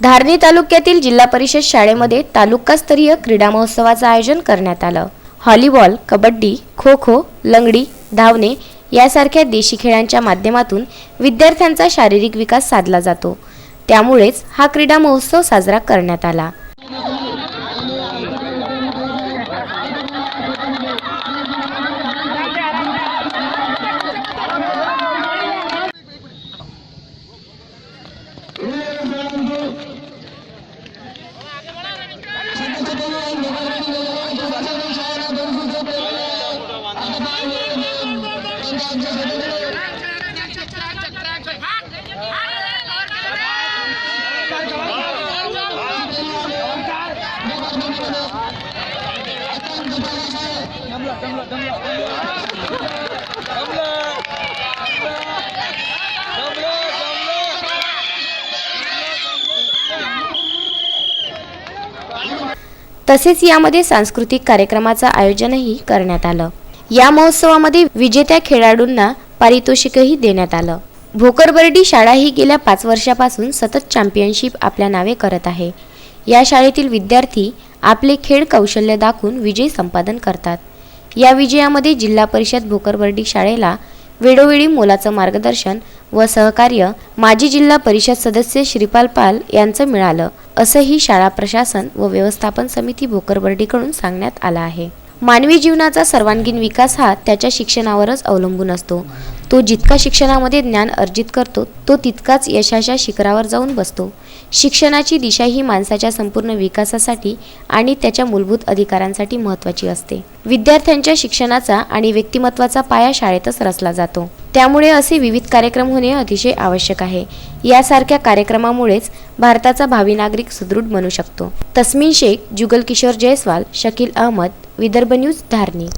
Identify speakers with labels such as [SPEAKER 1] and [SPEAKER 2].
[SPEAKER 1] धारणी तालुक्यातील जिल्हा परिषद शाळेमध्ये तालुकास्तरीय क्रीडा महोत्सवाचं आयोजन करण्यात आलं। व्हॉलीबॉल, कबड्डी, खो खो, लंगडी, धावणे यासारख्या देशी खेळांच्या माध्यमातून विद्यार्थ्यांचा शारीरिक विकास साधला जातो। त्यामुळेच हा क्रीडा महोत्सव साजरा करण्यात आला। तसेच यामध्ये सांस्कृतिक कार्यक्रमाचं आयोजनही करण्यात आलं। या महोत्सवामध्ये विजेत्या खेळाडूंना पारितोषिकही देण्यात आलं। भोकरबर्डी शाळा ही गेल्या 5 वर्षापासून सतत चॅम्पियनशिप आपल्या नावे करत आहे। या शाळेतील विद्यार्थी आपले खेळ कौशल्य दाखवून विजय संपादन करतात। या विजयामध्ये जिल्हा परिषद भोकरबर्डी शाळेला वेळोवेळी मोलाचं मार्गदर्शन व सहकार्य माजी जिल्हा परिषद सदस्य श्रीपाल पाल यांचं मिळालं, असंही शाळा प्रशासन व व्यवस्थापन समिती भोकरबर्डीकडून सांगण्यात आलं आहे। मानवी जीवनाचा सर्वांगीण विकास हा त्याच्या शिक्षणावरच अवलंबून असतो। तो जितका शिक्षणामध्ये ज्ञान अर्जित करतो तो तितकाच यशाच्या शिखरावर जाऊन बसतो। शिक्षणाची दिशा ही माणसाच्या संपूर्ण विकासासाठी आणि त्याच्या मूलभूत अधिकारांसाठी महत्त्वाची असते। विद्यार्थ्यांच्या शिक्षणाचा आणि व्यक्तिमत्त्वाचा पाया शाळेतच रचला जातो। त्यामुळे असे विविध कार्यक्रम होणे अतिशय आवश्यक आहे। यासारख्या कार्यक्रमामुळेच भारताचा भावी नागरिक सुदृढ बनू शकतो। तस्मीन शेख, जुगल किशोर जयस्वाल, शकील अहमद, विदर्भ न्यूज, धारणी।